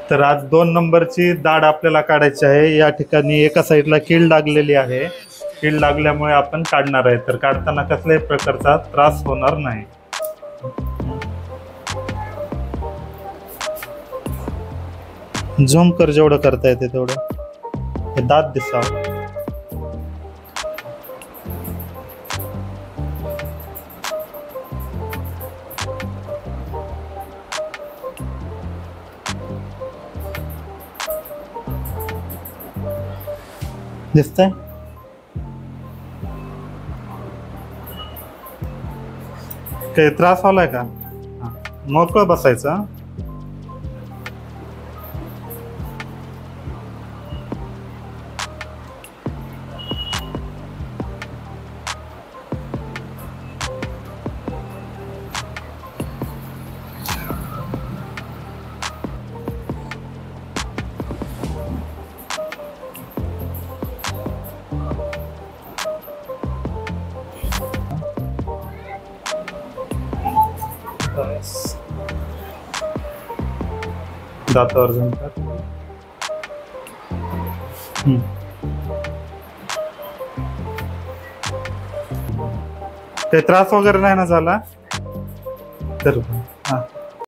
तर आज 2 नंबरची दाढ आपल्याला काढायची आहे। या ठिकाणी एका साईडला कीड लागलेली आहे। कीड लागल्यामुळे आपण काढणार आहे, तर काढताना कसल्याही प्रकारचा त्रास होणार नाही। झूम कर, जेवढं करता येते तेवढं। हे दात दिसावं। दिसतंय? काही त्रास होलाय का? मोकळं बसायचं। दातावर झूम कर। काही त्रास वगैरे नाही ना झाला तर